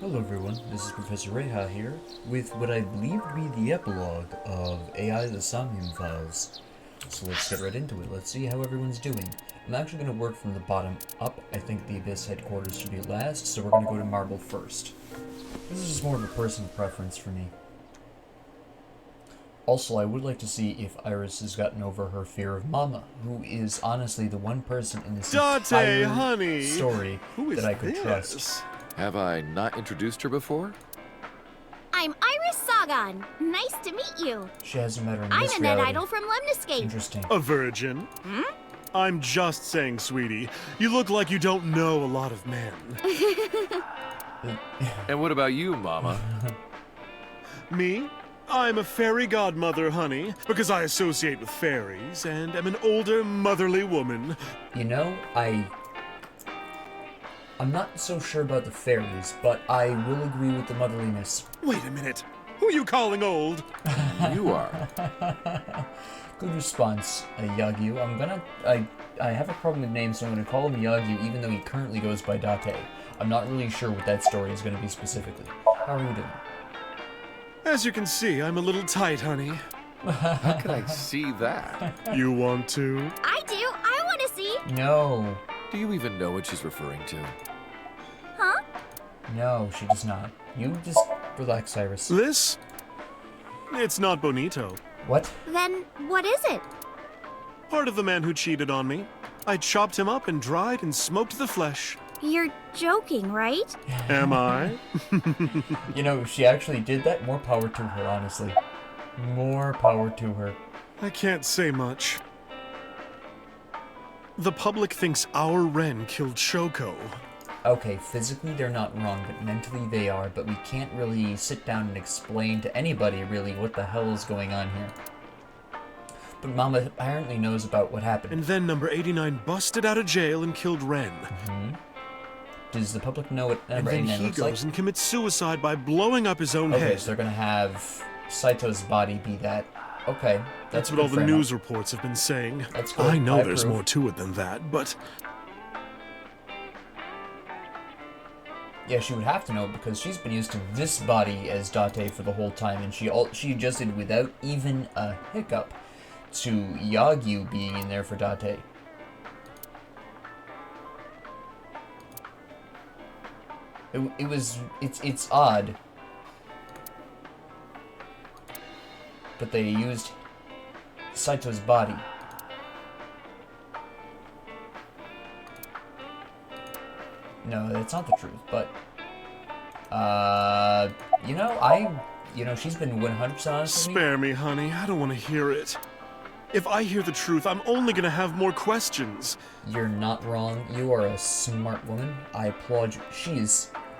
Hello everyone, this is Professor Reha here, with what I believe to be the epilogue of AI the Somnium files. So let's get right into it, let's see how everyone's doing. I'm actually going to work from the bottom up. I think the Abyss headquarters should be last, so we're going to go to Marble first. This is just more of a personal preference for me. Also, I would like to see if Iris has gotten over her fear of Mama, who is honestly the one person in this entire story that I could trust. Have I not introduced her before? I'm Iris Sagan. Nice to meet you. She hasn't met her in I'm this a net reality. idol from Lemniscape. Interesting. A virgin? Hmm? I'm just saying, sweetie. You look like you don't know a lot of men. And what about you, Mama? Me? I'm a fairy godmother, honey, because I associate with fairies and am an older, motherly woman. You know, I'm not so sure about the fairies, but I will agree with the motherliness. Wait a minute. Who are you calling old? You are. Good response, Yagyu. I have a problem with names, so I'm gonna call him Yagyu, even though he currently goes by Date. I'm not really sure what that story is gonna be specifically. How are you doing? As you can see, I'm a little tight, honey. How could I see that? You want to? I do. I want to see. No. Do you even know what she's referring to? Huh? No, she does not. You just relax, Iris. This? It's not bonito. What? Then what is it? Part of the man who cheated on me. I chopped him up and dried and smoked the flesh. You're joking, right? Am I? You know, if she actually did that, more power to her, honestly. More power to her. I can't say much. The public thinks our Ren killed Shoko. Okay, physically they're not wrong, but mentally they are, but we can't really sit down and explain to anybody, really, what the hell is going on here. But Mama apparently knows about what happened. And then number 89 busted out of jail and killed Ren. Does the public know what And number then 89 he looks goes like? and commits suicide by blowing up his own Okay, head. so they're gonna have Saito's body be that. Okay, That's a what all good the frame news up. reports have been saying. That's good. I know I there's approve. more to it than that, but Yeah, she would have to know because she's been used to this body as Date for the whole time, and she adjusted without even a hiccup to Yagyu being in there for Date. It's odd. But they used Saito's body. No, that's not the truth, but she's been 100% honest with me. spare me, honey. I don't want to hear it. If I hear the truth, I'm only gonna have more questions. You're not wrong. You are a smart woman. I applaud you.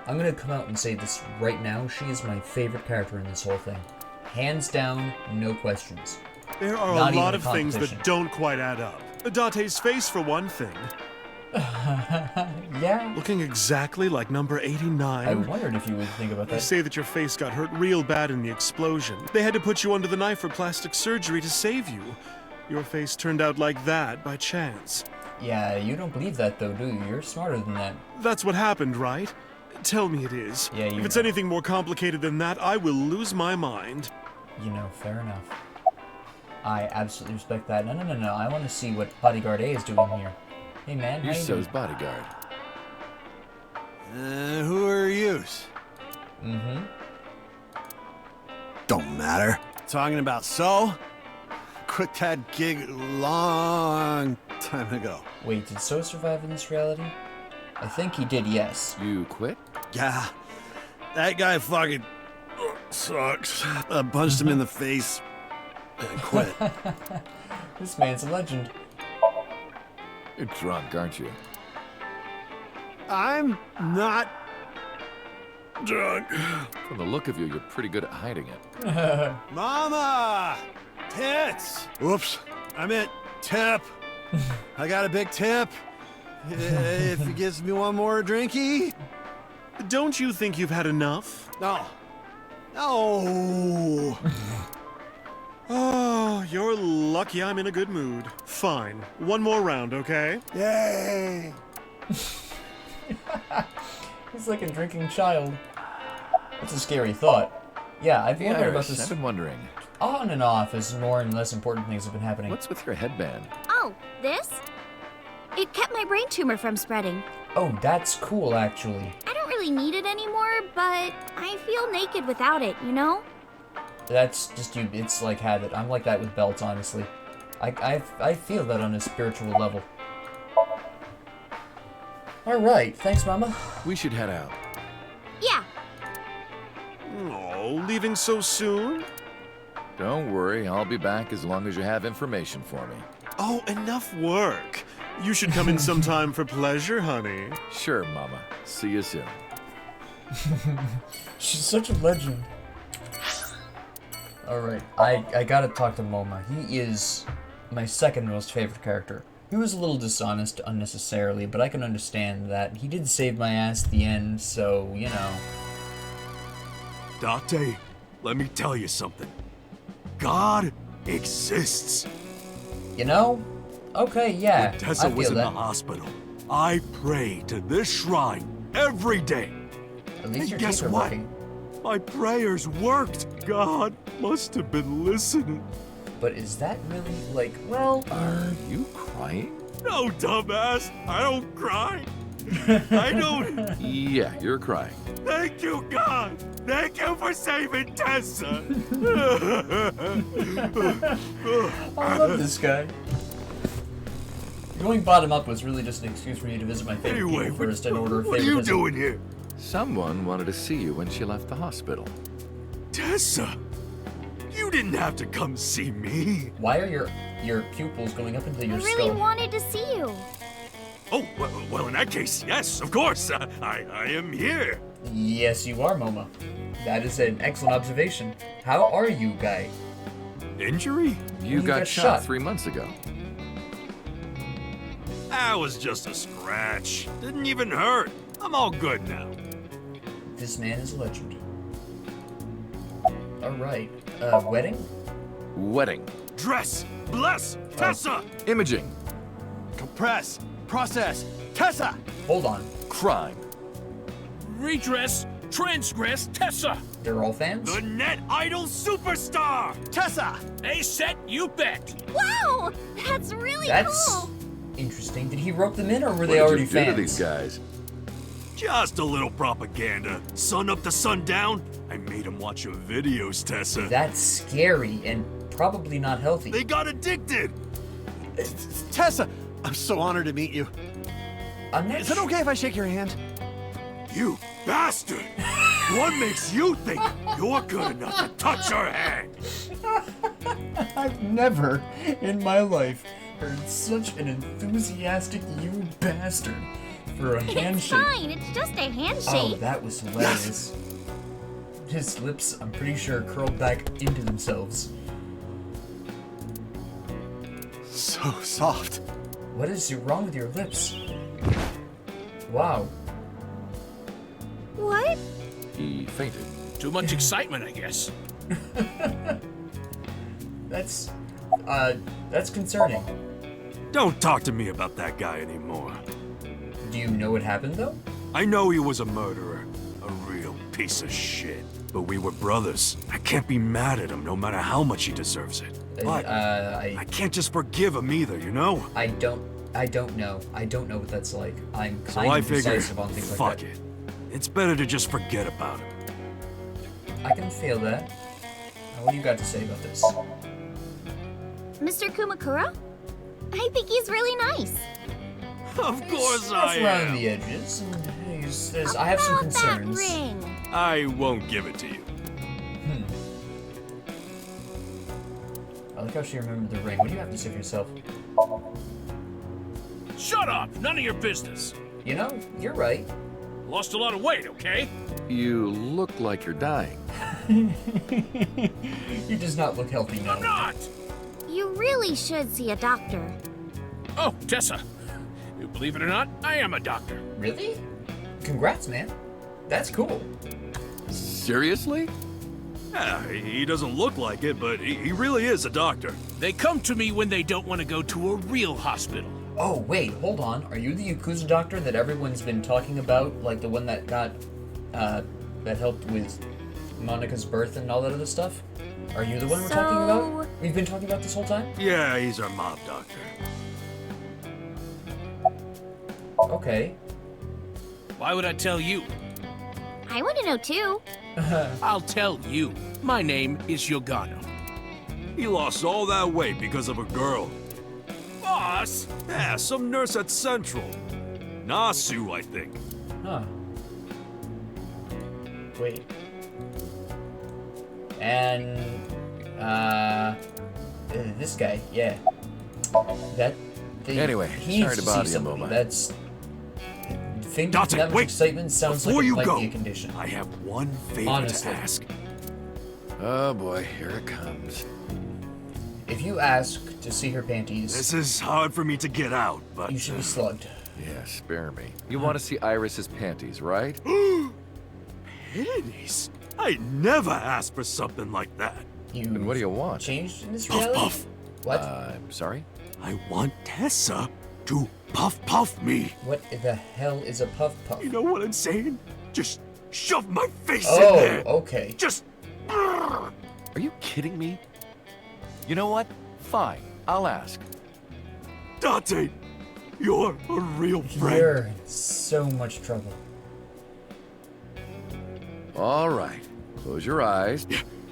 I'm gonna come out and say this right now. She is my favorite character in this whole thing. Hands down, no questions. There are Not a lot even of things competition. that don't quite add up. Date's face, for one thing. Yeah. Looking exactly like number 89. I wondered if you would think about They that. say that your face got hurt real bad in the explosion. They had to put you under the knife for plastic surgery to save you. Your face turned out like that by chance. Yeah, you don't believe that though, do you? You're smarter than that. That's what happened, right? Tell me it is. Yeah, you If it's know. anything more complicated than that, I will lose my mind. You know, fair enough. I absolutely respect that. No. I want to see what Bodyguard A is doing here. Hey man, how You're you So's doing? bodyguard. Who are yous? Mm-hmm. Don't matter. Talking about So? Quit that gig long time ago. Wait, did So survive in this reality? I think he did, yes. You quit? Yeah, that guy fucking sucks. I punched him in the face and quit. This man's a legend. You're drunk, aren't you? I'm not drunk. From the look of you, you're pretty good at hiding it. Mama! Tits! Whoops, I meant tip. I got a big tip. If he gives me one more drinky. Don't you think you've had enough? No. No. Oh, you're lucky I'm in a good mood. Fine. One more round, okay? Yay. He's like a drinking child. That's a scary thought. Yeah, I've The wondered about Irish, this I've been wondering. on and off as more and less important things have been happening. What's with your headband? Oh, this? It kept my brain tumor from spreading. Oh, that's cool, actually. I don't really need it anymore, but I feel naked without it, you know? That's just you. It's like habit. I'm like that with belts, honestly. I feel that on a spiritual level. Alright, thanks, Mama. We should head out. Yeah. Oh, leaving so soon? Don't worry, I'll be back as long as you have information for me. Oh, enough work. You should come in sometime for pleasure, honey. Sure, Mama. See you soon. She's such a legend. Alright, I gotta talk to Moma. He is my second most favorite character. He was a little dishonest unnecessarily, but I can understand that. He did save my ass at the end, so, you know. Date, let me tell you something. God exists. You know? Okay, yeah, When Tessa I was feel in that. the hospital, I prayed to this shrine every day. At least And your guess teeth are what? working. My prayers worked. God must have been listening. But is that really, like, well... Are you crying? No, dumbass. I don't cry. I don't. Yeah, you're crying. Thank you, God. Thank you for saving Tessa. I love this guy. Going bottom up was really just an excuse for me to visit my favorite Anyway, people first in order of what are you favoritism. doing here? Someone wanted to see you when she left the hospital. Tessa, you didn't have to come see me. Why are your pupils going up into I your really skull? wanted to see you. Oh, well, in that case, yes, of course. I am here. Yes, you are, Moma. That is an excellent observation. How are you, guy? Injury? You got shot 3 months ago. That was just a scratch. Didn't even hurt. I'm all good now. This man is a legend. Alright. Wedding? Wedding. Dress, bless, Tessa. Imaging. Compress. Process. Tessa! Hold on. Crime. Redress, transgress, Tessa. They're all fans? The net idol superstar. Tessa! A set, you bet. Wow! That's really That's cool. interesting. Did he rope them in, or were What they did already you do fans? to these guys? Just a little propaganda. Sun up to sundown. I made them watch your videos, Tessa. That's scary and probably not healthy. They got addicted. Tessa! I'm so honored to meet you. I'm not Is it okay if I shake your hand? You bastard! What makes you think you're good enough to touch her hand? I've never in my life heard such an enthusiastic "you bastard" for a It's handshake. fine. It's just a Oh, handshake. that was hilarious. His lips, I'm pretty sure, curled back into themselves. So soft. What is wrong with your lips? Wow. What? He fainted. Too much excitement, I guess. That's concerning. Don't talk to me about that guy anymore. Do you know what happened, though? I know he was a murderer, a real piece of shit. But we were brothers. I can't be mad at him no matter how much he deserves it. But I can't just forgive him either, you know? I don't know. I don't know what that's like. I'm So kind I of figure, decisive on things fuck like that. it. It's better to just forget about him. I can feel that. What do you got to say about this? Mr. Kumakura? I think he's really nice. Of course Rough I around am. the edges. I have some About that concerns. ring. I won't give it to you. I like how she remembered the ring. What do you have to say for yourself? Shut up. None of your business. You know, you're right. Lost a lot of weight, okay? You look like you're dying. He does not look healthy now. I'm not. You really should see a doctor. Oh, Tessa. You believe it or not, I am a doctor. Really? Congrats, man. That's cool. Seriously? Yeah, he doesn't look like it, but he really is a doctor. They come to me when they don't want to go to a real hospital. Oh, wait, hold on. Are you the Yakuza doctor that everyone's been talking about? Like the one that got, that helped with Monica's birth and all that other stuff? Are you the one we're talking about? We've been talking about this whole time? Yeah, he's our mob doctor. Okay. Why would I tell you? I want to know too. I'll tell you. My name is Yogano. He lost all that weight because of a girl. Boss! Yeah, some nurse at Central. Nasu, I think. Huh. Wait. And, this guy, yeah. Anyway, he sorry needs to bother see you, somebody. Momo. That's... Thinking Dante, that much wait! excitement sounds Before like you it might go, be a condition. I have one favor Honestly. to ask. Oh boy, here it comes. If you ask to see her panties, This is hard for me to get out, but... you should be slugged. Yeah, spare me. You want to see Iris's panties, right? Panties? I never asked for something like that. You And what do you want? changed in this Puff reality? puff. What? I'm sorry? I want Tessa to puff puff me. What the hell is a puff puff? You know what I'm saying? Just shove my face in Oh, there. okay. Just... Are you kidding me? You know what? Fine, I'll ask. Dante, you're a real friend. You're in so much trouble. All right, close your eyes.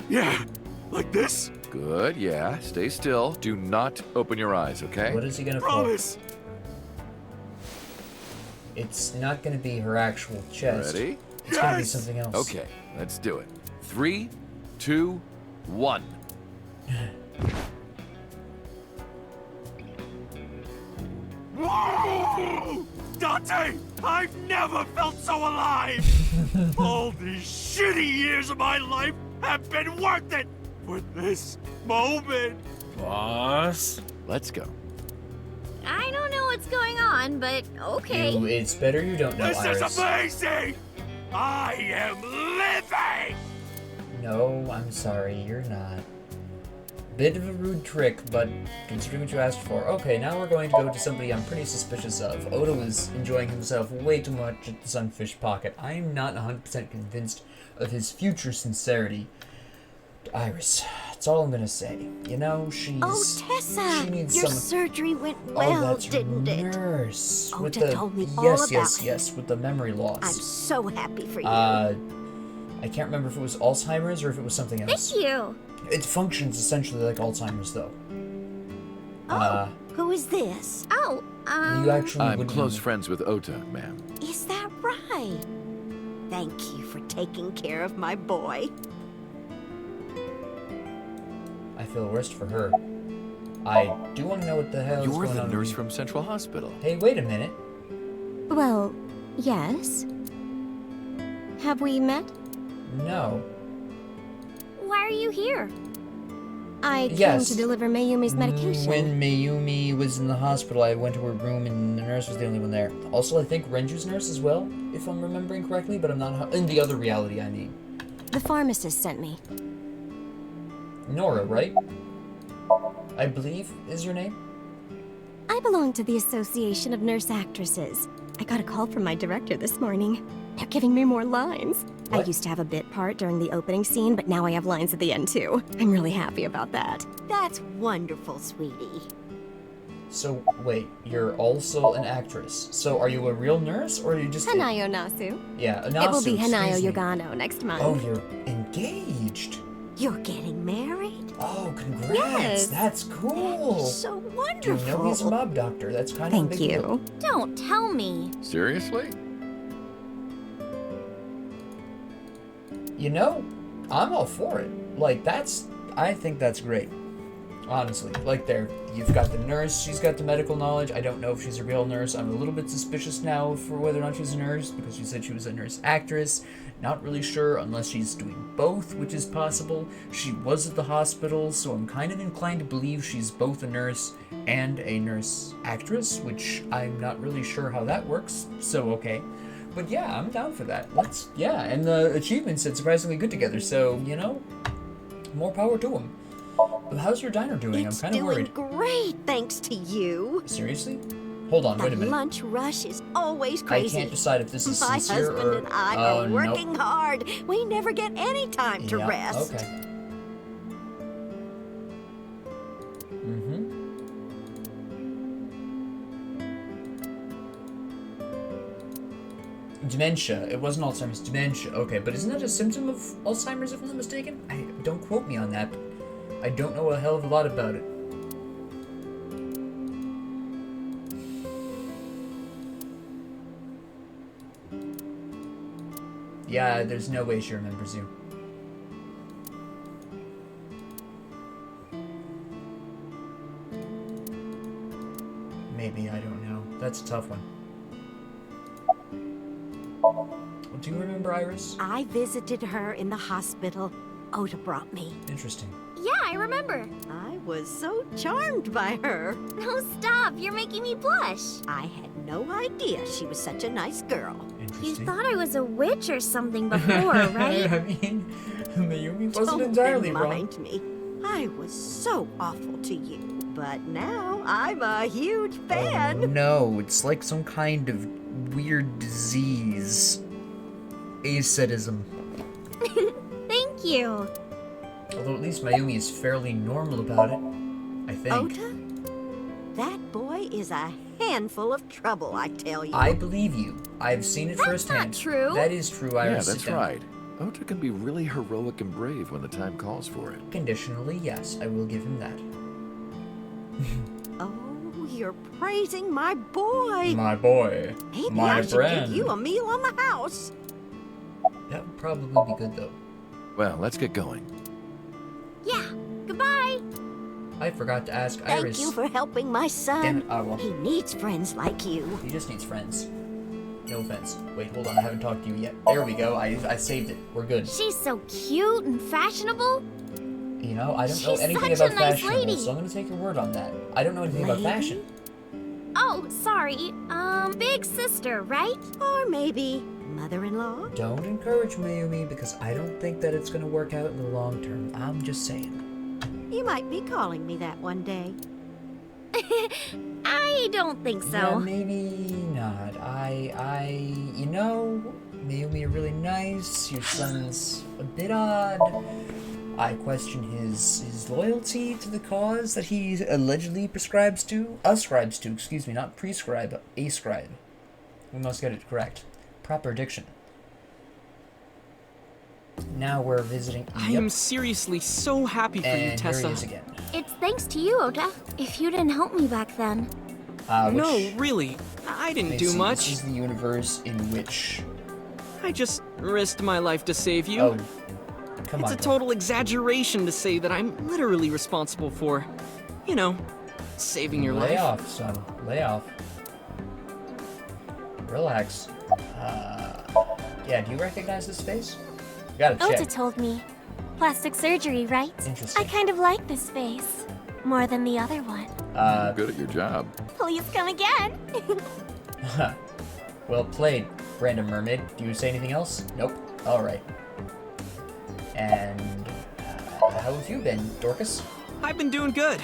Yeah, like this? Good, yeah. Stay still. Do not open your eyes, okay? What is he gonna pull? Promise. It's not gonna be her actual chest. Ready? It's gonna be Yes! something else. Okay, let's do it. 3, 2, 1. Whoa! Dante, I've never felt so alive! All these shitty years of my life have been worth it for this moment! Boss? Let's go. I don't know what's going on, but okay. It's better you don't know, This Iris. is amazing! I am living! No, I'm sorry, you're not. Bit of a rude trick, but considering what you asked for. Okay, now we're going to go to somebody I'm pretty suspicious of. Odo is enjoying himself way too much at the Sunfish Pocket. I'm not 100% convinced of his future sincerity. Iris, that's all I'm gonna say. You know, she's... Oh, Tessa! She needs Your some... surgery went Oh, well, that's her didn't it? nurse. With Oda the... told me all yes, about it. yes, with the memory loss. I'm so happy for you. I can't remember if it was Alzheimer's or if it was something else. Thank you. It functions essentially like Alzheimer's, though. Oh, who is this? Oh, You actually I'm wouldn't close know. friends with Ota, ma'am. Is that right? Thank you for taking care of my boy. I feel worse for her. I do want to know what the hell is You're going the on. nurse from Central Hospital. Hey, wait a minute. Well, yes. Have we met? No. why are you here? I came Yes. to deliver Mayumi's medication. When Mayumi was in the hospital, I went to her room and the nurse was the only one there. Also, I think Renju's nurse as well, if I'm remembering correctly, but I'm not... In the other reality, I mean. The pharmacist sent me. Nora, right? I believe is your name? I belong to the Association of Nurse Actresses. I got a call from my director this morning. They're giving me more lines. I What? used to have a bit part during the opening scene, but now I have lines at the end too. I'm really happy about that. That's wonderful, sweetie. So, wait, you're also an actress. So, are you a real nurse, or are you just... Hanayo Nasu. Yeah, a It will be Nasu, Hanayo excuse me. Yogano next month. Oh, you're engaged. You're getting married? Oh, congrats. Yes. That's cool. So You wonderful. know he's a mob doctor. That's kind of a Thank big you. deal. Don't tell me. Seriously? You know, I'm all for it. Like, I think that's great. Honestly. Like, you've got the nurse, she's got the medical knowledge. I don't know if she's a real nurse. I'm a little bit suspicious now for whether or not she's a nurse, because she said she was a nurse actress. Not really sure unless she's doing both, which is possible. She was at the hospital, so I'm kind of inclined to believe she's both a nurse and a nurse actress, which I'm not really sure how that works, so okay. But yeah, I'm down for that. And the achievements said surprisingly good together, so, you know, more power to them. But how's your diner doing? It's I'm kind of doing worried. great, thanks to you. Seriously? Hold on, wait a The minute. lunch rush is always I crazy. can't decide if this is My sincere husband or... and I Oh, are nope. working hard. We never get any time to Yeah, rest. okay. Mm-hmm. Dementia. It wasn't Alzheimer's. Dementia. Okay, but isn't that a symptom of Alzheimer's, if I'm not mistaken? Don't quote me on that, but I don't know a hell of a lot about it. Yeah, there's no way she remembers you. Maybe, I don't know. That's a tough one. Do you remember Iris? I visited her in the hospital. Ota brought me. Interesting. Yeah, I remember. I was so charmed by her. No, stop. You're making me blush. I had no idea she was such a nice girl. You Interesting. thought I was a witch or something before, right? I mean, Mayumi wasn't Don't entirely wrong. remind me. I was so awful to you, but now I'm a huge fan. Oh, no, it's like some kind of weird disease. Asceticism. Thank you. Although at least Mayumi is fairly normal about it, I think. Ota? That boy is a handful of trouble, I tell you. I believe you. I've seen it That's firsthand. not true. That is true, Iris. Yeah, Sit that's down. right. Ota can be really heroic and brave when the time calls for it. Conditionally, yes, I will give him that. Oh, you're praising my boy. My boy. Maybe my I should friend. give you a meal on the house. That would probably be good, though. Well, let's get going. Yeah. Goodbye. I forgot to ask Thank Iris. you for helping my Damn son. it, oh well. He needs friends like you. He just needs friends. No offense. Wait, hold on, I haven't talked to you yet. There we go, I saved it. We're good. She's so cute and fashionable. You know, I don't know She's anything such a about nice fashion, lady. so I'm gonna take your word on that. I don't know anything about Lady? fashion. Oh, sorry. Big sister, right? Or maybe mother-in-law. Don't encourage Mayumi because I don't think that it's gonna work out in the long term. I'm just saying. You might be calling me that one day. I don't think so. Yeah, maybe not. You know, Mayumi are really nice. Your son's a bit odd. I question his loyalty to the cause that he allegedly ascribes to, excuse me, not prescribe, ascribe. We must get it correct. Proper diction. Now we're visiting. I am seriously so happy for you, And here Tessa. he is again. It's thanks to you, Ota. If you didn't help me back then. No, really. I didn't do This much. is the universe in which. I just risked my life to save you. Oh, come It's on. a total exaggeration to say that I'm literally responsible for, you know, saving your Lay life. off, son. Lay off. Relax. Yeah, do you recognize this face? Gotta Ota check. told me. Plastic surgery, right? Interesting. I kind of like this face. More than the other one. Good at your job. Please come again. Well played, random mermaid. Do you say anything else? Nope. Alright. And how have you been, Dorcas? I've been doing good.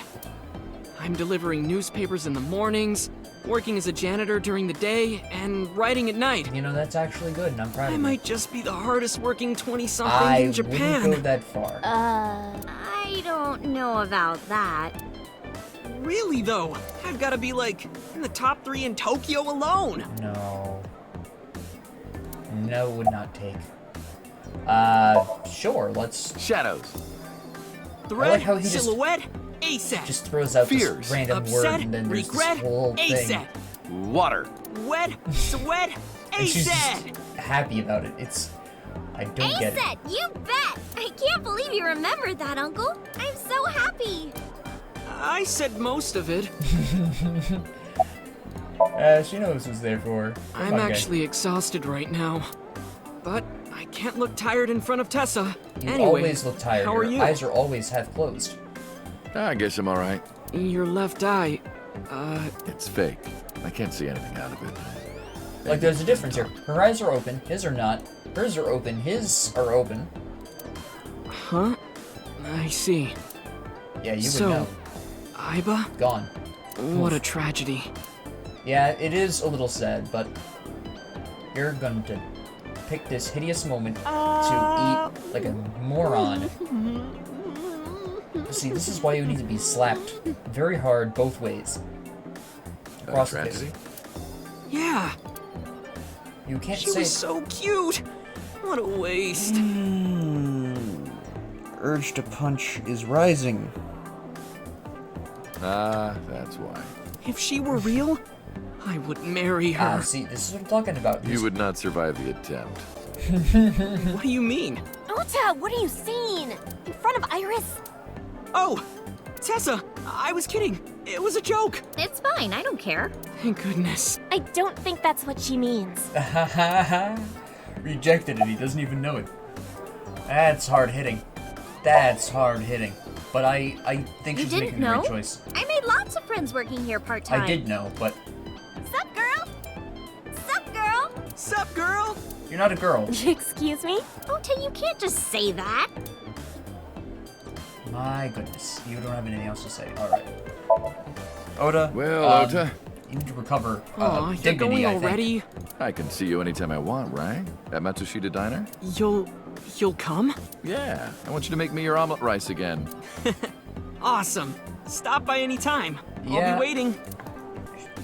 I'm delivering newspapers in the mornings, working as a janitor during the day, and writing at night. You know, that's actually good, and I'm proud of I you. might just be the hardest working 20-something I in Japan. wouldn't go that far. I don't know about that. Really, though, I've got to be, like, in the top 3 in Tokyo alone. No. No would not take. Sure, let's Shadows. Thread, how he just- silhouette, ASAP. just throws out Fears. this random Upset, word and then there's regret, this whole thing. ASAP. Water. Wet, sweat, And she's ASAP. just happy about it. I don't get it. Aset, you bet! I can't believe you remembered that, Uncle. I'm so happy. I said most of it. She knows who's there for her. Come I'm on, guys. actually exhausted right now. But I can't look tired in front of Tessa. You Anyway, always look tired. how are Your you? eyes are always half closed. I guess I'm all right. Your left eye, It's fake. I can't see anything out of it. Like, there's a difference here. Her eyes are open, his are not. Hers are open, his are open. huh? I see. Yeah, you So- would know. Aiba? Gone. What a tragedy. Yeah, it is a little sad, but you're going to pick this hideous moment to eat like a moron. See, this is why you need to be slapped very hard both ways. Across the face. Yeah. You can't She say was so cute. What a waste. Urge to punch is rising. Ah, that's why. If she were real, I would marry her. Ah, see, this is what I'm talking about. You would not survive the attempt. What do you mean? Ota, what are you saying? In front of Iris? Oh, Tessa, I was kidding. It was a joke. It's fine, I don't care. Thank goodness. I don't think that's what she means. Rejected it, he doesn't even know it. That's hard hitting. That's hard hitting. But I think You she's didn't making know? the right choice. I made lots of friends working here part-time. I did know, but Sup, girl? Sup, girl? Sup, girl? you're not a girl. Excuse me? Ota, you can't just say that. My goodness, you don't have anything else to say. All right. Oda. Well, Ota. You need to recover Aw, you're dignity, going I think. already? I can see you anytime I want, right? At Matsushita Diner? You'll come? Yeah, I want you to make me your omelet rice again. Awesome. Stop by any time. I'll Yeah. be waiting.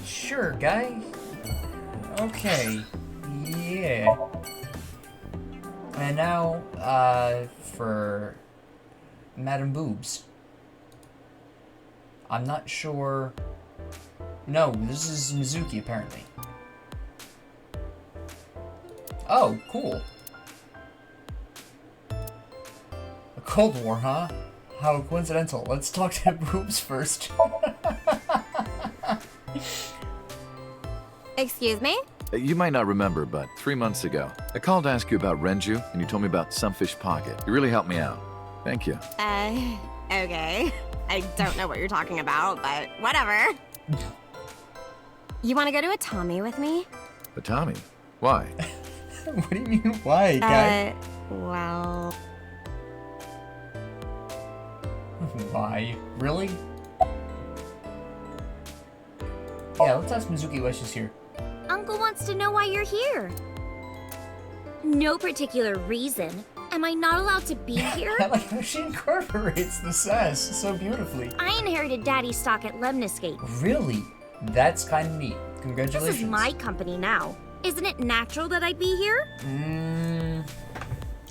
Sure, guy. Okay. Yeah. And now, for Madam Boobs. I'm not sure. No, this is Mizuki, apparently. Oh, cool. A Cold War, huh? How coincidental. Let's talk to Boobs first. Excuse me? You might not remember, but 3 months ago, I called to ask you about Renju, and you told me about Sunfish Pocket. You really helped me out. Thank you. Okay. I don't know what you're talking about, but whatever. You want to go to a Tommy with me? But Tommy, why? What do you mean, why, guy? Well... Why? Really? Yeah, let's ask Mizuki why she's here. Uncle wants to know why you're here. No particular reason. Am I not allowed to be here? I like how she incorporates the sass so beautifully. I inherited Daddy's stock at Lemniscape. Really? That's kind of neat. Congratulations. This is my company now. Isn't it natural that I'd be here?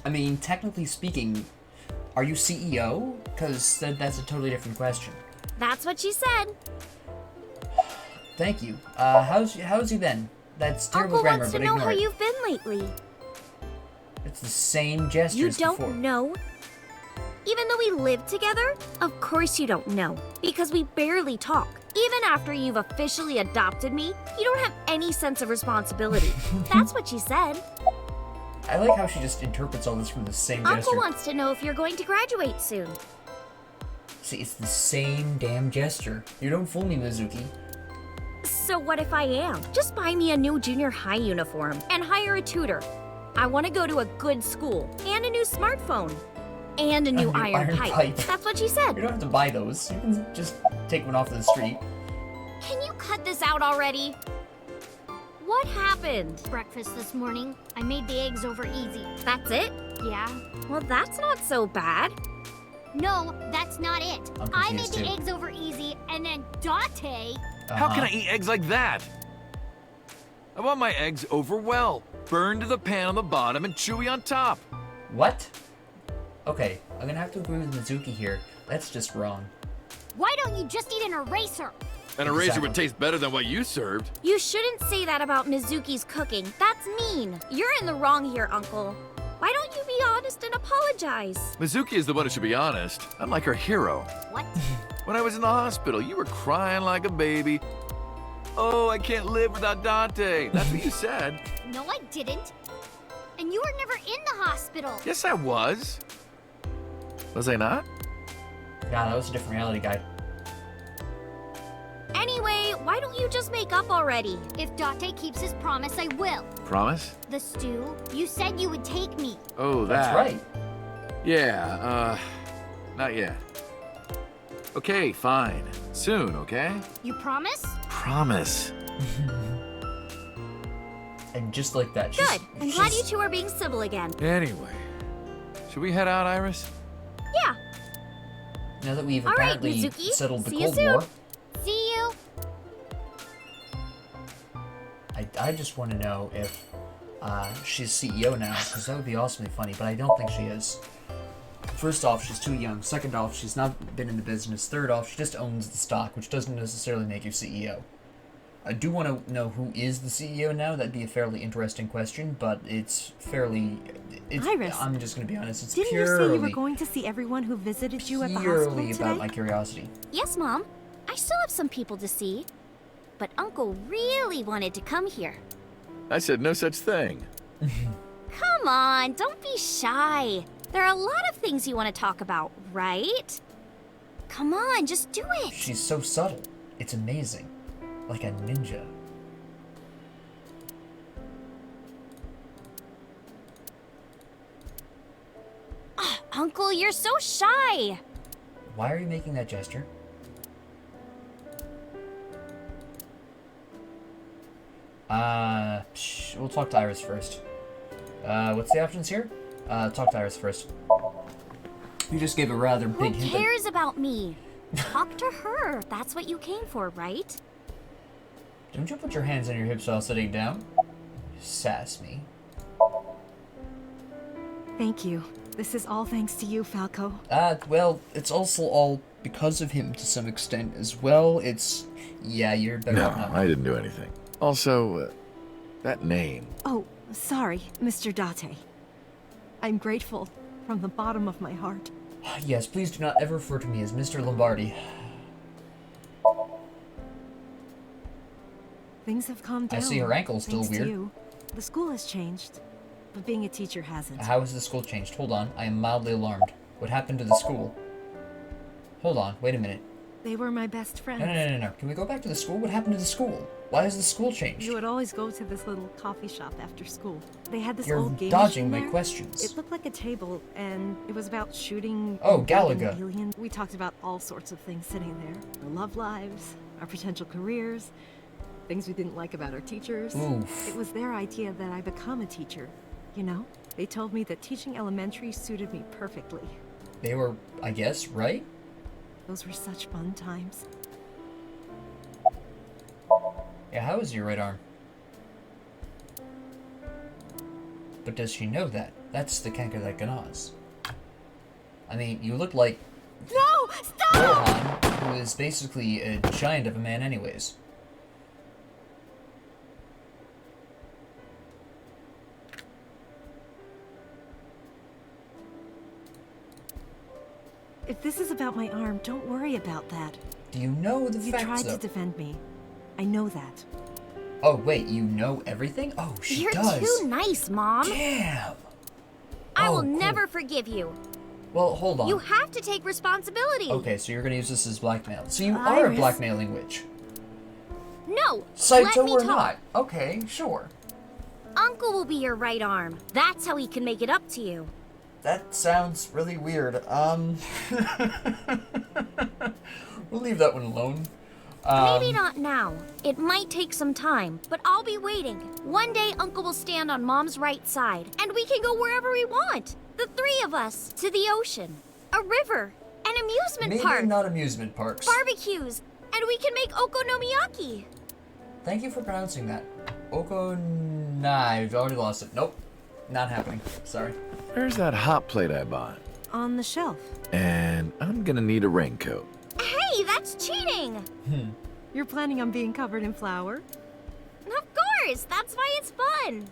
I mean, technically speaking, are you CEO? Because that's a totally different question. That's what she said. Thank you. How's he been? That's terrible Uncle grammar, wants to but know ignore how it. you've been lately. It's the same gesture You as don't before. know? Even though we live together? Of course you don't know. Because we barely talk. Even after you've officially adopted me, you don't have any sense of responsibility. That's what she said. I like how she just interprets all this from the same gesture. Uncle wants to know if you're going to graduate soon. See, it's the same damn gesture. You don't fool me, Mizuki. So what if I am? Just buy me a new junior high uniform and hire a tutor. I want to go to a good school and a new smartphone and a new iron pipe. That's what she said. You don't have to buy those. You can just take one off the street. Can you cut this out already? What happened? Breakfast this morning. I made the eggs over easy. That's it? Yeah. Well, that's not so bad. No, that's not it. I'm I made confused the too. eggs over easy, and then Date. How can I eat eggs like that? I want my eggs over well. Burned to the pan on the bottom and chewy on top. What? Okay, I'm gonna have to agree with Mizuki here. That's just wrong. Why don't you just eat an eraser? An eraser Exactly. would taste better than what you served. You shouldn't say that about Mizuki's cooking. That's mean. You're in the wrong here, Uncle. Why don't you be honest and apologize? Mizuki is the one who should be honest. I'm like her hero. What? When I was in the hospital, you were crying like a baby. Oh, I can't live without Dante. That's what you said. No, I didn't. And you were never in the hospital. Yes, I was. Was I not? Nah, that was a different reality, guy. Anyway, why don't you just make up already? If Date keeps his promise, I will. Promise? The stew, you said you would take me. Oh, That's right. Yeah, not yet. Okay, fine. Soon, okay? You promise? Promise. And just like that, Good. I'm glad you two are being civil again. Anyway, should we head out, Iris? Yeah. Now that we've All right, apparently Mizuki. settled the See you Cold soon. War, See you. I just want to know if she's CEO now, because that would be awesomely funny, but I don't think she is. First off, she's too young. Second off, she's not been in the business. Third off, she just owns the stock, which doesn't necessarily make you CEO. I do want to know who is the CEO now. That'd be a fairly interesting question, but it's fairly... Iris, I'm just going to be honest. It's didn't purely... you say you were going to see everyone who visited you at the hospital Purely today? about my curiosity. Yes, Mom. I still have some people to see. But Uncle really wanted to come here. I said no such thing. Come on, don't be shy. There are a lot of things you want to talk about, right? Come on, just do it. She's so subtle. It's amazing. Like a ninja. Oh, Uncle, you're so shy. Why are you making that gesture? We'll talk to Iris first. What's the options here? Talk to Iris first. You just gave a rather big hint. Who cares about me? Talk to her. That's what you came for, right? Don't you put your hands on your hips while sitting down? You sass me. Thank you. This is all thanks to you, Falco. Well, it's also all because of him to some extent as well. It's... Yeah, you're better off not. No, I didn't do anything. Also, that name. Oh, sorry, Mr. Date. I'm grateful from the bottom of my heart. Yes, please do not ever refer to me as Mr. Lombardi. Things have calmed down. I see her ankle's still thanks to weird. you. The school has changed, but being a teacher hasn't. How has the school changed? Hold on, I am mildly alarmed. What happened to the school? Hold on, wait a minute. They were my best friends. No. Can we go back to the school? What happened to the school? Why has the school changed? You would always go to this little coffee shop after school. They had this You're old game dodging machine my there. questions. It looked like a table, and it was about shooting. Oh, and building Galaga. aliens. We talked about all sorts of things sitting there: our love lives, our potential careers, things we didn't like about our teachers. Oof. It was their idea that I become a teacher. You know, they told me that teaching elementary suited me perfectly. They were, I guess, right? Those were such fun times. Yeah, how is your right arm? But does she know that? That's the canker that gnaws. I mean, you look like No! Stop! Rohan, who is basically a giant of a man anyways. If this is about my arm, don't worry about that. Do you know the You facts, tried though? to defend me. I know that. Oh, wait, you know everything? Oh, she You're does. too nice, Mom. Damn! I Oh, will cool. never forgive you. Well, hold on. You have to take responsibility. Okay, so you're gonna use this as blackmail. So you are a Iris. blackmailing witch. No, Saito let me or talk. not? Okay, sure. Uncle will be your right arm. That's how he can make it up to you. That sounds really weird. We'll leave that one alone. Maybe not now. It might take some time, but I'll be waiting. One day, Uncle will stand on Mom's right side, and we can go wherever we want. The three of us. To the ocean, a river, an amusement Maybe park, not amusement parks. barbecues, and we can make okonomiyaki. Thank you for pronouncing that. Nah, I've already lost it. Nope. Not happening. Sorry. Where's that hot plate I bought? On the shelf. And I'm gonna need a raincoat. Hey, that's cheating. You're planning on being covered in flour? Of course, that's why it's fun.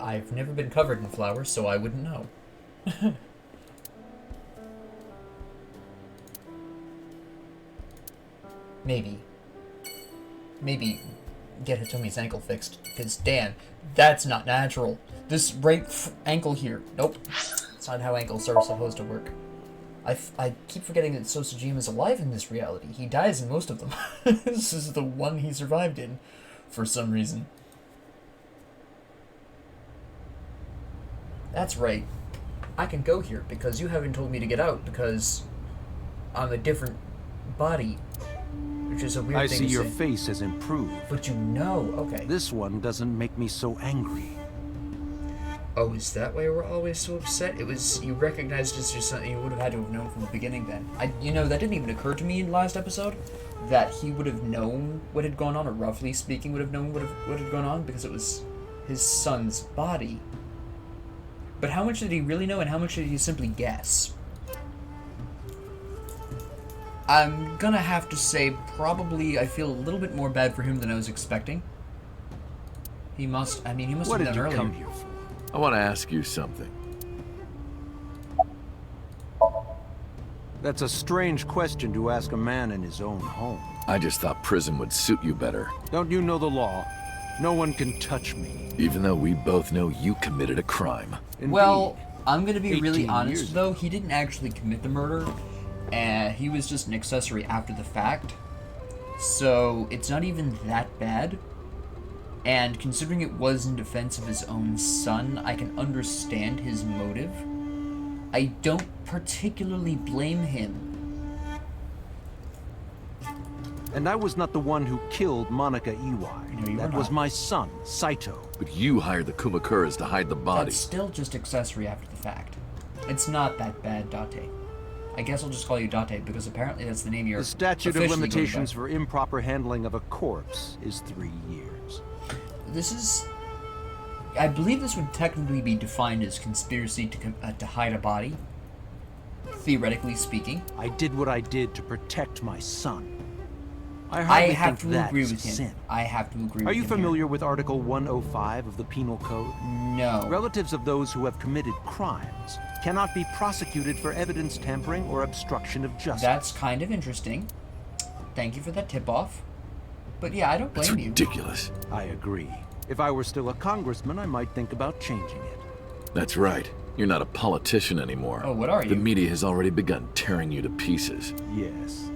I've never been covered in flowers, so I wouldn't know. Maybe get Hitomi's ankle fixed, because damn, that's not natural. This right ankle here, nope. That's not how ankles are supposed to work. I keep forgetting that Sosajima is alive in this reality. He dies in most of them. This is the one he survived in, for some reason. That's right. I can go here, because you haven't told me to get out, because on a different body, which is a weird I thing see to your say. face has improved. But you know, okay. This one doesn't make me so angry. Oh, is that why we're always so upset? It was, you recognized this as something you would have had to have known from the beginning then. You know, that didn't even occur to me in the last episode, that he would have known what had gone on, or roughly speaking would have known what had gone on, because it was his son's body. But how much did he really know, and how much did he simply guess? I'm gonna have to say, probably, I feel a little bit more bad for him than I was expecting. He must have done earlier. What did you come here for? I want to ask you something. That's a strange question to ask a man in his own home. I just thought prison would suit you better. Don't you know the law? No one can touch me. Even though we both know you committed a crime. Indeed. Well, I'm gonna be really 18 honest years though, he didn't actually commit the murder, and he was just an accessory after the fact. So it's not even that bad. And considering it was in defense of his own son, I can understand his motive. I don't particularly blame him. And I was not the one who killed Monica Iwai. No, you that were was not. my son, Saito. But you hired the Kumakuras to hide the body. That's still just accessory after the fact. It's not that bad, Date. I guess I'll just call you Date, because apparently that's the name you're The statute of officially going by. limitations for improper handling of a corpse is 3 years. This is... I believe this would technically be defined as conspiracy to hide a body. Theoretically speaking. I did what I did to protect my son. I I hardly have think to that's agree a with him. sin. I have to agree Are with you him familiar with Article 105 of the Penal Code? No. Relatives of those who have committed crimes cannot be prosecuted for evidence tampering or obstruction of justice. That's kind of interesting. Thank you for that tip-off. But yeah, I don't blame That's you. ridiculous. I agree. If I were still a congressman, I might think about changing it. That's right. You're not a politician anymore. Oh, what are you? The media has already begun tearing you to pieces. Yes.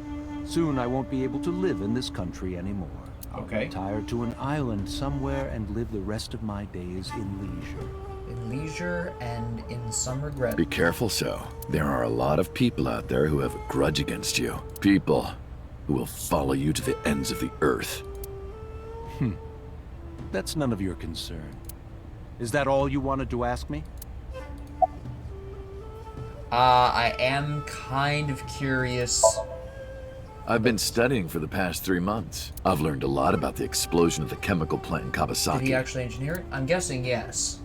Soon I won't be able to live in this country anymore. Okay. Retire to an island somewhere and live the rest of my days in leisure. In leisure and in some regret. Be careful, so. There are a lot of people out there who have a grudge against you. People who will follow you to the ends of the earth. That's none of your concern. Is that all you wanted to ask me? I am kind of curious. I've been studying for the past 3 months. I've learned a lot about the explosion at the chemical plant in Kawasaki. Did he actually engineer it? I'm guessing yes.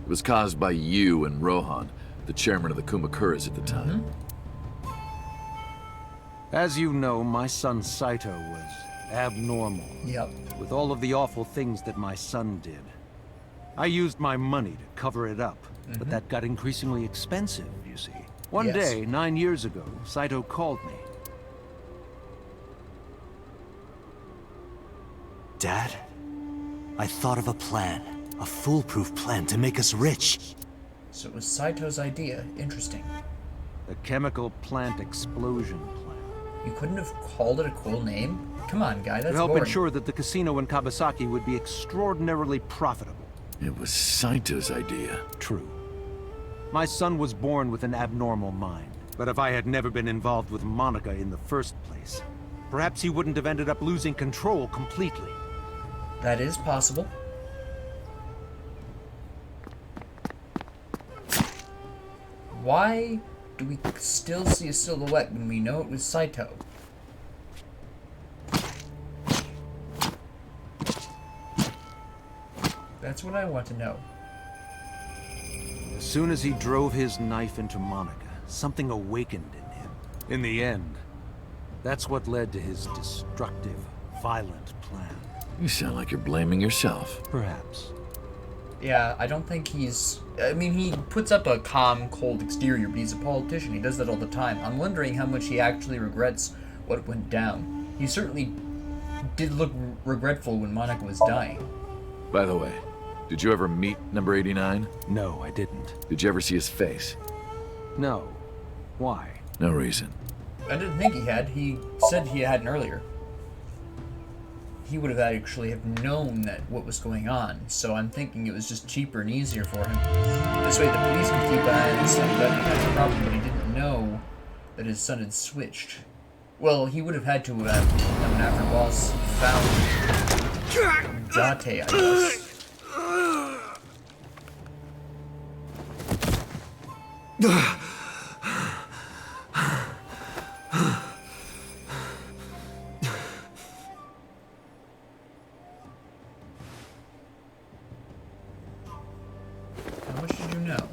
It was caused by you and Rohan, the chairman of the Kumakuras at the time. As you know, my son Saito was abnormal. Yep. With all of the awful things that my son did. I used my money to cover it up, but that got increasingly expensive, you see. One Yes. day, 9 years ago, Saito called me. Dad, I thought of a plan. A foolproof plan to make us rich. So it was Saito's idea. Interesting. The chemical plant explosion plan. You couldn't have called it a cool name? Come on, guy, that's To help boring. ensure that the casino in Kawasaki would be extraordinarily profitable. It was Saito's idea. True. My son was born with an abnormal mind. But if I had never been involved with Monica in the first place, perhaps he wouldn't have ended up losing control completely. That is possible. Why do we still see a silhouette when we know it was Saito? That's what I want to know. As soon as he drove his knife into Monica, something awakened in him. In the end, that's what led to his destructive, violent plan. You sound like you're blaming yourself. Perhaps. Yeah, I don't think he's... I mean, he puts up a calm, cold exterior, but he's a politician. He does that all the time. I'm wondering how much he actually regrets what went down. He certainly did look regretful when Monica was dying. By the way, did you ever meet number 89? No, I didn't. Did you ever see his face? No. Why? No reason. I didn't think he had. He said he hadn't earlier. He would have actually have known that what was going on, so I'm thinking it was just cheaper and easier for him. This way the police could keep an eye on his son without any kind of problem, but he didn't know that his son had switched. Well, he would have had to have known after Boss found Date, I guess. How much did you know?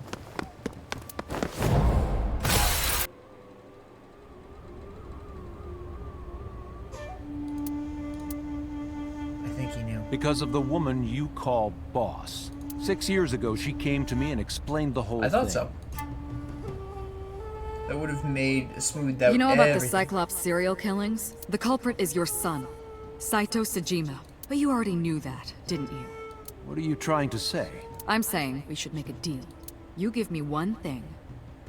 Because of the woman you call boss. 6 years ago, she came to me and explained the whole thing. I thought so. That would have smoothed out. You know about everything. the Cyclops serial killings? The culprit is your son, Saito Sejima. But you already knew that, didn't you? What are you trying to say? I'm saying we should make a deal. You give me one thing,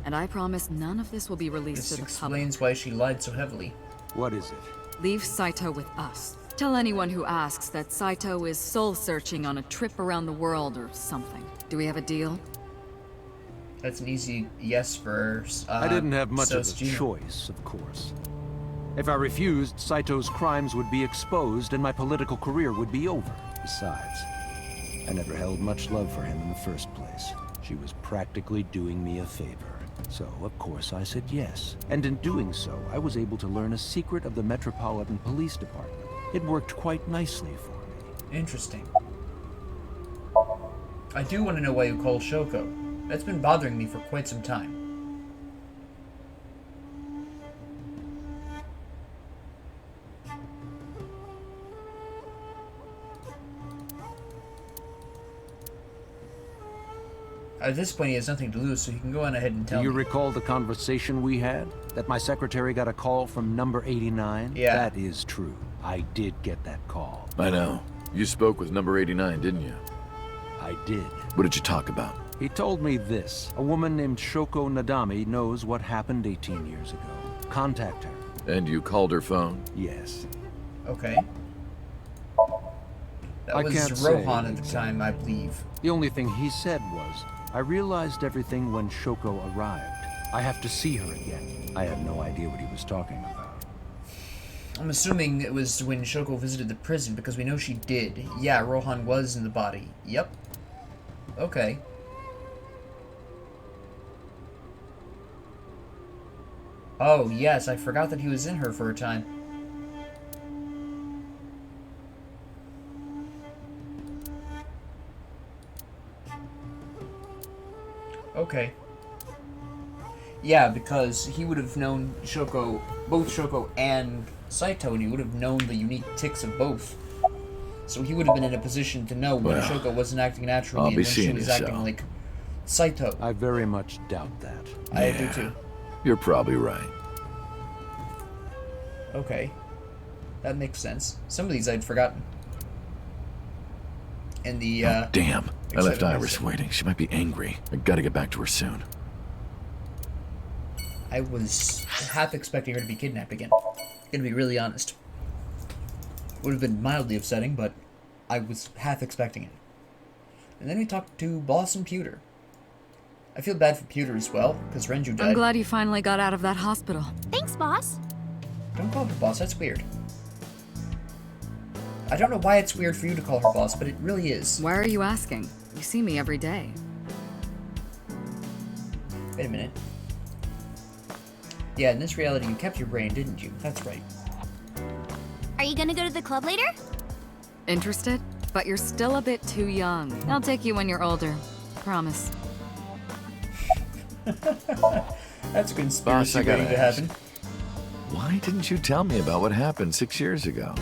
and I promise none of this will be released to the public. This explains why she lied so heavily. What is it? Leave Saito with us. Tell anyone who asks that Saito is soul-searching on a trip around the world or something. Do we have a deal? That's an easy yes for I didn't have much of a choice, of course. If I refused, Saito's crimes would be exposed and my political career would be over. Besides, I never held much love for him in the first place. She was practically doing me a favor. So, of course, I said yes. And in doing so, I was able to learn a secret of the Metropolitan Police Department. It worked quite nicely for me. Interesting. I do want to know why you called Shoko. That's been bothering me for quite some time. At this point, he has nothing to lose, so he can go on ahead and tell me. Do you recall the conversation we had? That my secretary got a call from number 89? Yeah. That is true. I did get that call. I know. You spoke with number 89, didn't you? I did. What did you talk about? He told me this. A woman named Shoko Nadami knows what happened 18 years ago. Contact her. And you called her phone? Yes. Okay. That I was can't Rohan say at the time, I believe. The only thing he said was, I realized everything when Shoko arrived. I have to see her again. I had no idea what he was talking about. I'm assuming it was when Shoko visited the prison, because we know she did. Yeah, Rohan was in the body. Yep. Okay. Oh, yes, I forgot that he was in her for a time. Okay. Yeah, because he would have known Shoko, both Shoko and Saito, and he would have known the unique tics of both. So he would have been in a position to know when Shoko wasn't acting naturally and when she was acting like Saito. I very much doubt that. I do too. You're probably right. Okay. That makes sense. Some of these I'd forgotten. And the, Damn. I left Iris waiting. She might be angry. I gotta get back to her soon. I was half expecting her to be kidnapped again. Gonna be really honest. Would have been mildly upsetting, but I was half expecting it. And then we talked to Boss and Pewter. I feel bad for Pewter as well, because Renju died. I'm glad you finally got out of that hospital. Thanks, boss. Don't call her boss, that's weird. I don't know why it's weird for you to call her boss, but it really is. Why are you asking? You see me every day. Wait a minute. Yeah, in this reality you kept your brain, didn't you? That's right. Are you gonna go to the club later? Interested? But you're still a bit too young. I'll take you when you're older. Promise. That's a conspiracy waiting to happen. Why didn't you tell me about what happened 6 years ago?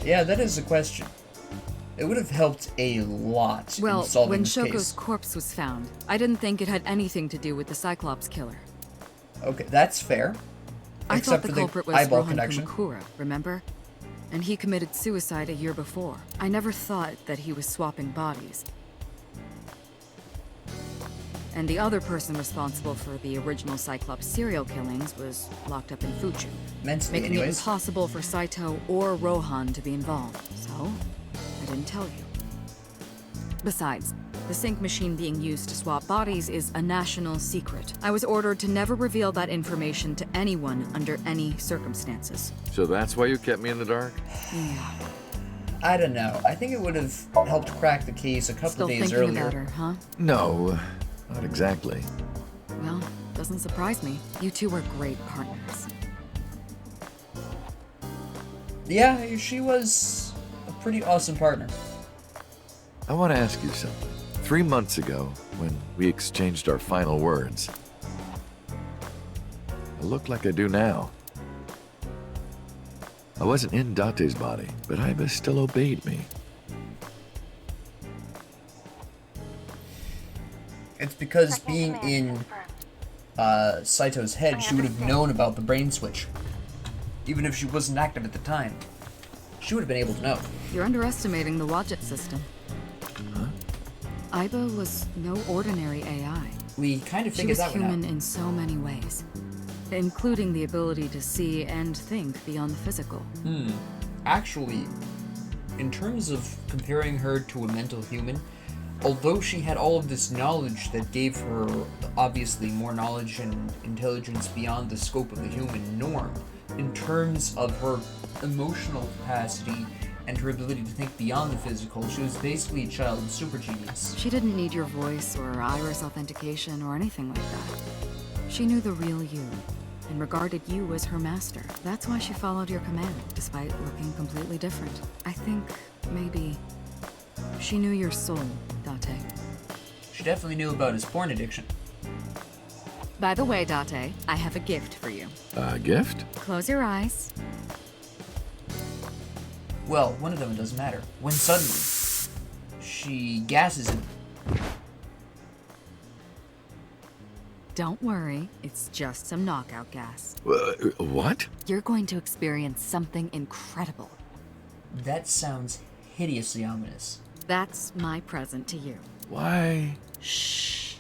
Yeah, that is a question. It would have helped a lot Well, in solving when this Shoko's case. corpse was found, I didn't think it had anything to do with the Cyclops killer. Okay, that's fair. I Except thought the for culprit the was eyeball Rohan connection. Kumakura, remember? And he committed suicide a year before. I never thought that he was swapping bodies. And the other person responsible for the original Cyclops serial killings was locked up in Fuchu, making it impossible for Saito or Rohan to be involved. So, I didn't tell you. Besides, the sync machine being used to swap bodies is a national secret. I was ordered to never reveal that information to anyone under any circumstances. So that's why you kept me in the dark? Yeah. I don't know. I think it would have helped crack the case a couple days Still thinking earlier. about her, huh? No, not exactly. Well, doesn't surprise me. You two were great partners. Yeah, she was a pretty awesome partner. I want to ask you something. 3 months ago, when we exchanged our final words, I look like I do now. I wasn't in Date's body, but Aiba still obeyed me. It's because being in Saito's head, she would have known about the brain switch. Even if she wasn't active at the time. She would have been able to know. You're underestimating the Wadjet system. Huh? Aiba was no ordinary AI. We kind of figured that one out. She was human in so many ways, including the ability to see and think beyond the physical. Actually, in terms of comparing her to a mental human, although she had all of this knowledge that gave her obviously more knowledge and intelligence beyond the scope of the human norm, in terms of her emotional capacity and her ability to think beyond the physical, she was basically a child of super genius. She didn't need your voice or iris authentication or anything like that. She knew the real you and regarded you as her master. That's why she followed your command, despite looking completely different. I think maybe she knew your soul, Date. She definitely knew about his porn addiction. By the way, Date, I have a gift for you. A gift? Close your eyes. Well, one of them it doesn't matter. When suddenly, she gasses him. Don't worry, it's just some knockout gas. What? You're going to experience something incredible. That sounds hideously ominous. That's my present to you. Why? Shh.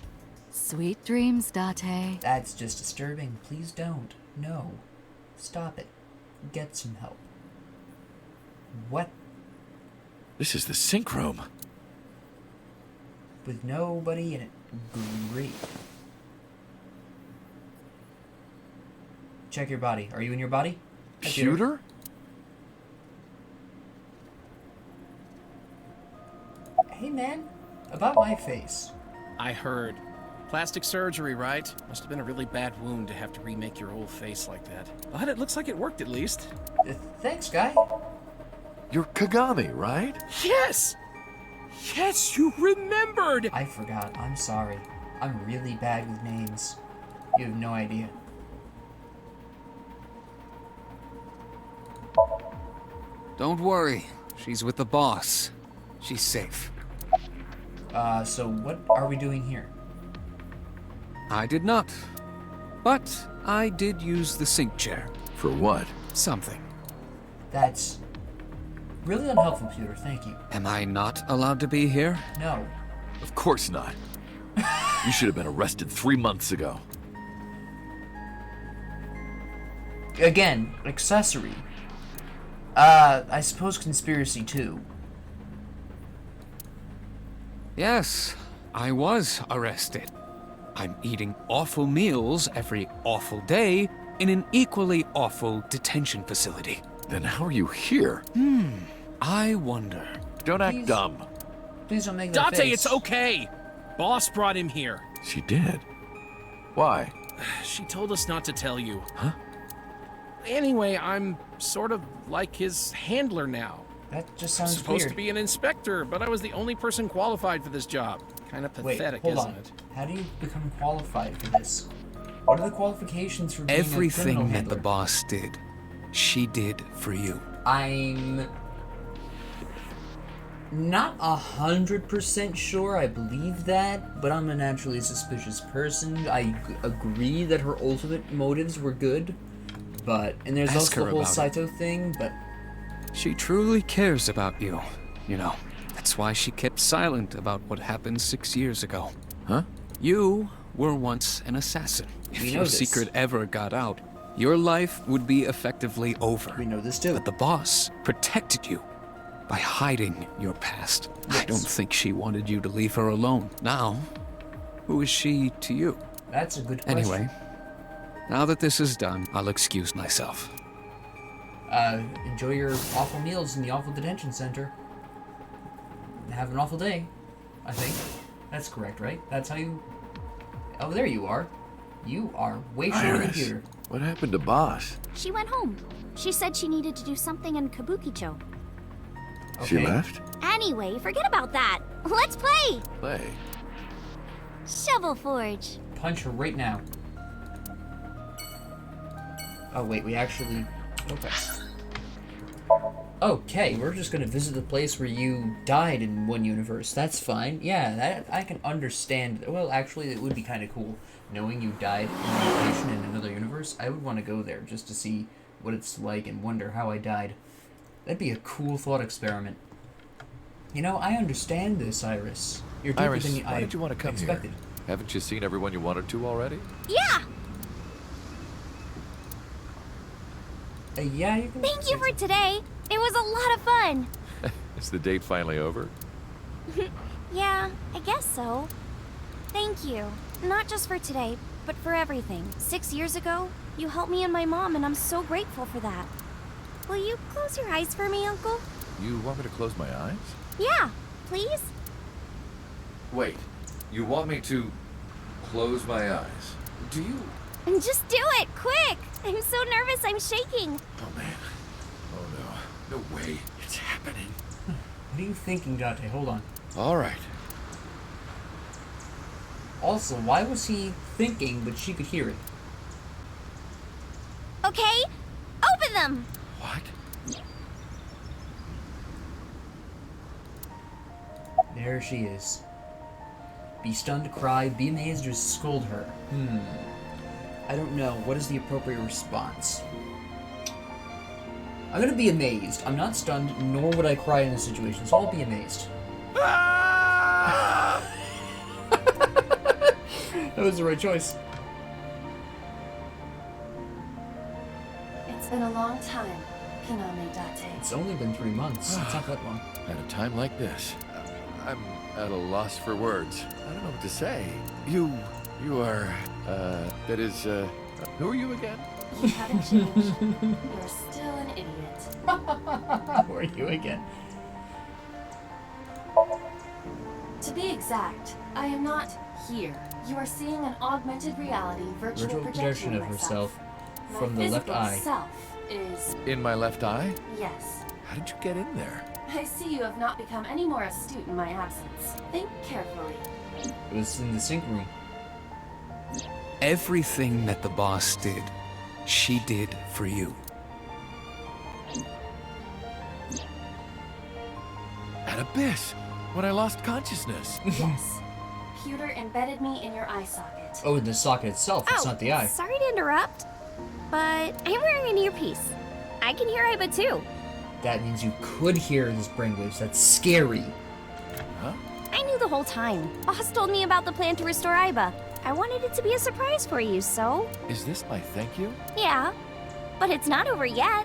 Sweet dreams, Date. That's just disturbing. Please don't. No. Stop it. Get some help. What? This is the sync room. With nobody in it. Great. Check your body. Are you in your body? Computer? Hey man, about my face. I heard. Plastic surgery, right? Must have been a really bad wound to have to remake your whole face like that. But it looks like it worked at least. Thanks, guy. You're Kagami, right? Yes! Yes, you remembered! I forgot. I'm sorry. I'm really bad with names. You have no idea. Don't worry. She's with the boss. She's safe. So what are we doing here? I did not. But I did use the sync chair. For what? Something. That's really unhelpful, Peter. Thank you. Am I not allowed to be here? No. Of course not. You should have been arrested 3 months ago. Again, accessory. I suppose conspiracy too. Yes, I was arrested. I'm eating awful meals every awful day in an equally awful detention facility. Then how are you here? I wonder. Don't act dumb. Please don't make that Date, face. it's okay. Boss brought him here. She did. Why? She told us not to tell you. Huh? Anyway, I'm sort of like his handler now. That just I'm sounds supposed weird. to be an inspector, but I was the only person qualified for this job. Kind of pathetic, Wait, hold isn't on. it? How do you become qualified for this? What are the qualifications for being a criminal Everything that handler? the boss did, she did for you. I'm not 100% sure I believe that, but I'm a naturally suspicious person. I agree that her ultimate motives were good, and there's Ask also her the whole about it. Saito thing, but She truly cares about you, you know. That's why she kept silent about what happened 6 years ago. Huh? You were once an assassin. If We know your this. secret ever got out, your life would be effectively over. We know this too. But the boss protected you. by hiding your past. I don't think she wanted you to leave her alone. Now, who is she to you? That's a good question. Anyway, now that this is done, I'll excuse myself. Enjoy your awful meals in the awful detention center. Have an awful day, I think. That's correct, right? That's how you... Oh, there you are. You are way short of the computer. What happened to Boss? She went home. She said she needed to do something in Kabukicho. Okay. She left? Anyway, forget about that. Let's play! Play. Shovel Forge. Punch her right now. Oh, wait, we actually... Okay. Okay, we're just gonna visit the place where you died in one universe. That's fine. Yeah, that I can understand. Well, actually, it would be kind of cool. Knowing you died in a location in another universe, I would want to go there just to see what it's like and wonder how I died. That'd be a cool thought experiment. You know, I understand this, Iris. You're deeper Iris, than why did you want to come expected. here? Haven't you seen everyone you wanted to already? Yeah! Yeah, you can... Thank you for today. It was a lot of fun. Is the date finally over? Yeah, I guess so. Thank you. Not just for today, but for everything. 6 years ago, you helped me and my mom, and I'm so grateful for that. Will you close your eyes for me, Uncle? You want me to close my eyes? Yeah, please? Wait, you want me to close my eyes? Do you? And just do it, quick! I'm so nervous, I'm shaking. Oh man. Oh no. No way. It's happening. What are you thinking, Dante? Hold on. All right. Also, why was he thinking but she could hear it? Okay, open them! What? There she is. Be stunned, cry, be amazed, or scold her. I don't know. What is the appropriate response? I'm gonna be amazed. I'm not stunned, nor would I cry in this situation, so I'll be amazed. That was the right choice. It's been a long time, Kaname Date. It's only been 3 months. It's not that long. At a time like this, I'm at a loss for words. I don't know what to say. You are, that is, who are you again? You haven't changed. You're still an idiot. Who are you again? To be exact, I am not here. You are seeing an augmented reality virtual projection of myself. herself from My the left physical eye. self is... In my left eye? Yes. How did you get in there? I see you have not become any more astute in my absence. Think carefully. It was in the sync room. Everything that the boss did, she did for you. At Abyss, when I lost consciousness. Yes. Pewter embedded me in your eye socket. Oh, the socket itself. It's not the eye. Sorry to interrupt, but I'm wearing an earpiece. I can hear Iba too. That means you could hear his brainwaves. That's scary. Huh? I knew the whole time. Boss told me about the plan to restore Iba. I wanted it to be a surprise for you, so... Is this my thank you? Yeah, but it's not over yet.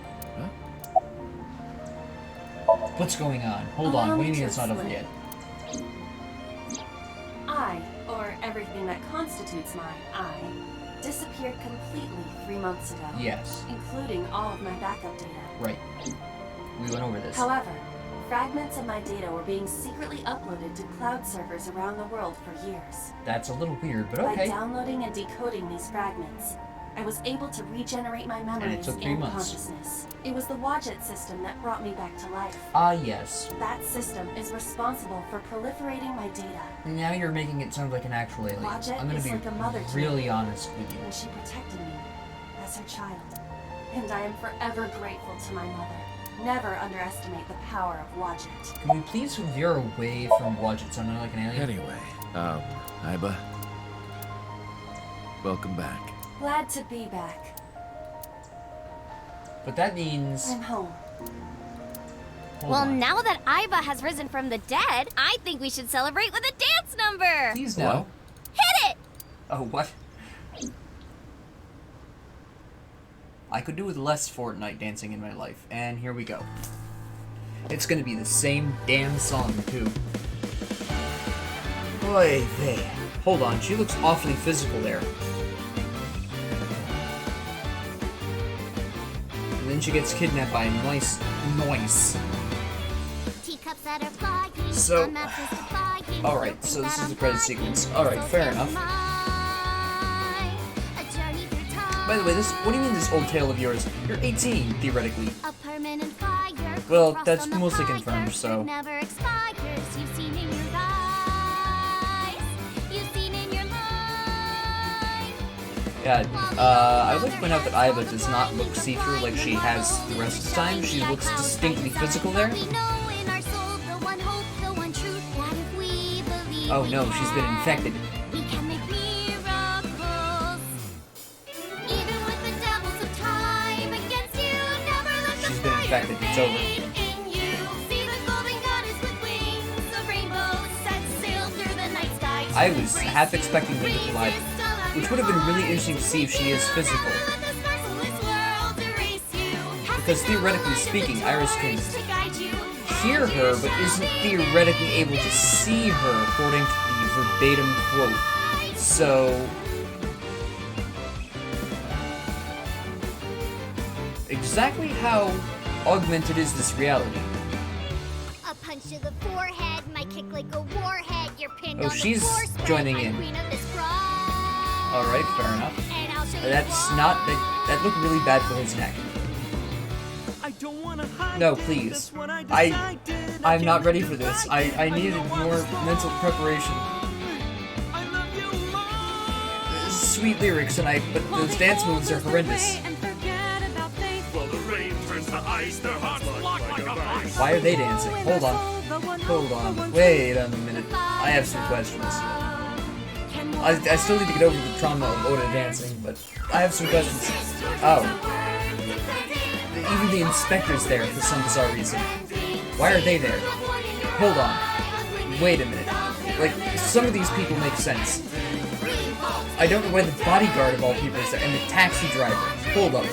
What's going on? Hold on. What do you mean it's not over yet? I, or everything that constitutes my I, disappeared completely 3 months ago. Yes. Including all of my backup data. Right. We went over this. However, fragments of my data were being secretly uploaded to cloud servers around the world for years. That's a little weird, but By okay. downloading and decoding these fragments, I was able to regenerate my memories took 3 and months. consciousness. It was the Wadjet system that brought me back to life. Ah, yes. That system is responsible for proliferating my data. Now you're making it sound like an actual alien. Wadjet I'm gonna is be like a mother to really me. honest with you. And she protected me as her child. And I am forever grateful to my mother. Never underestimate the power of Wadjet. Can we please veer away from Wadjet sounding like an alien? Anyway, Iba, welcome back. Glad to be back. But that means... I'm home. Well, now that Iba has risen from the dead, I think we should celebrate with a dance number! Please no. Hit it! Oh, what? I could do with less Fortnite dancing in my life, and here we go. it's gonna be the same damn song, too. Boy, vey. Hold on, she looks awfully physical there. And then she gets kidnapped by a nice. So, alright, so this is the credit sequence. Alright, fair enough. By the way, what do you mean this old tale of yours? You're 18, theoretically. Well, that's mostly confirmed, so... Yeah, I would like to point out that Iva does not look see-through like she has the rest of the time. She looks distinctly physical there. Oh no, she's been infected. She's been infected, it's over. I was half expecting them to collide, which would have been really interesting to see if she is physical. Because theoretically speaking, Iris can hear her, but isn't theoretically able to see her, according to the verbatim quote. So... exactly how augmented is this reality? A punch to the forehead, my kick like a warhead, you're pinned on the she's floor spread, joining I'm in. queen of this ride. Alright, fair enough. And I'll show you That's not... that looked really bad for his neck. No, please. I'm not ready for this. I needed more mental preparation. Sweet lyrics, but those dance moves are horrendous. Why are they dancing? Hold on. Hold on. Wait a minute. I have some questions. I still need to get over the trauma of Oda dancing, but I have some questions. Oh. Even the inspector's there for some bizarre reason. Why are they there? Hold on. Wait a minute. Like, some of these people make sense. I don't know why the bodyguard of all people is there, and the taxi driver. Hold up.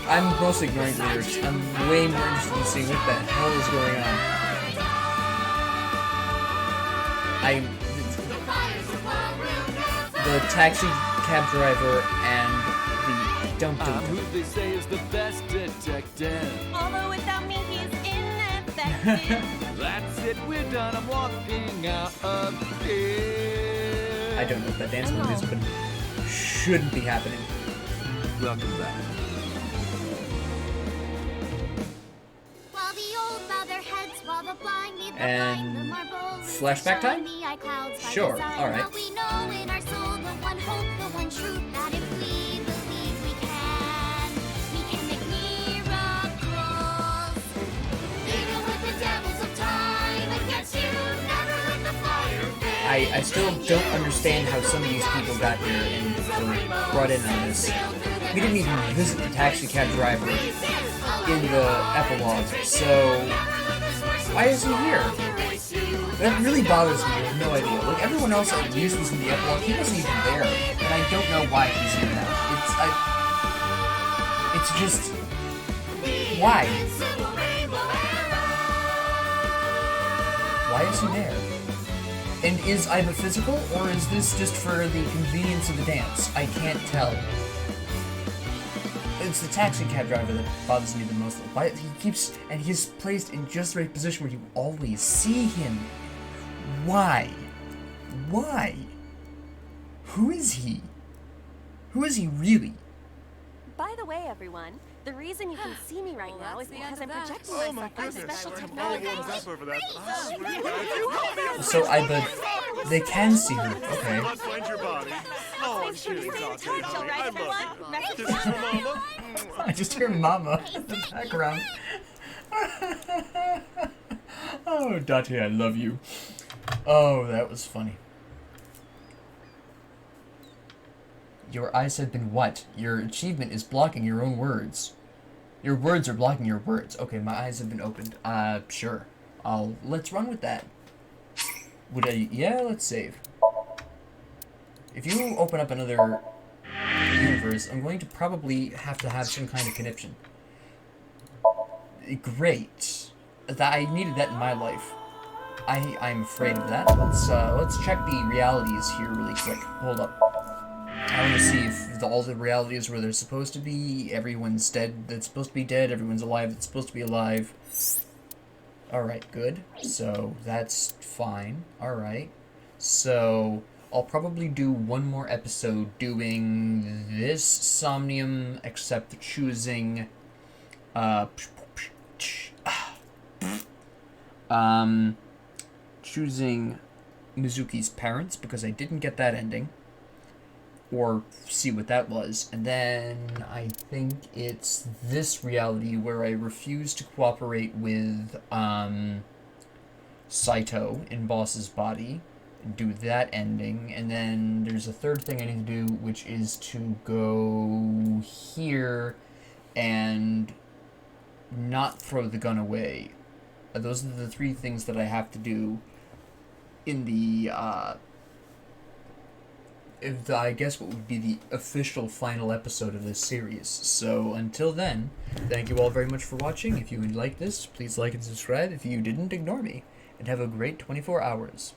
I'm mostly ignoring the lyrics. I'm way more interested in seeing what the hell is going on. The taxi cab driver and the... Don't do it. Who they say is the best detective. Although without me, he's ineffective. That's it, we're done. I'm walking out of here. I don't know what that dance move is, but it shouldn't be happening. Welcome back. And flashback time? Sure, alright. I still don't understand how some of these people got here and were brought in on this. We didn't even visit the taxi cab driver in the epilogue, so why is he here? That really bothers me, I have no idea. Like, everyone else at least was in the epilogue, he wasn't even there, and I don't know why he's here now. It's just... why? Why is he there? And is Iva physical, or is this just for the convenience of the dance? I can't tell. It's the taxi cab driver that bothers me the most. Why he keeps, and he's placed in just the right position where you always see him. Why? Why? Who is he? Who is he really? By the way, everyone, the reason you can see me right now is because I'm projecting myself with special technology. So they can see her. Okay. I just hear Mama in the background. Oh, Date, I love you. Oh, that was funny. Your eyes have been what? Your achievement is blocking your own words. Your words are blocking your words. Okay, my eyes have been opened. Sure. Let's run with that. Yeah, let's save. If you open up another universe, I'm going to probably have to have some kind of connection. Great. I needed that in my life. I'm afraid of that. Let's check the realities here really quick. Hold up. I want to see if all the realities where they're supposed to be. Everyone's dead that's supposed to be dead. Everyone's alive that's supposed to be alive. Alright, good. So, that's fine. Alright. So, I'll probably do one more episode doing this Somnium, except choosing, choosing Mizuki's parents, because I didn't get that ending, or see what that was, and then I think it's this reality where I refuse to cooperate with, Saito in Boss's body, and do that ending, and then there's a third thing I need to do, which is to go here and not throw the gun away. Those are the 3 things that I have to do in the, I guess what would be the official final episode of this series. So until then, thank you all very much for watching. If you liked this, please like and subscribe. If you didn't, ignore me. And have a great 24 hours.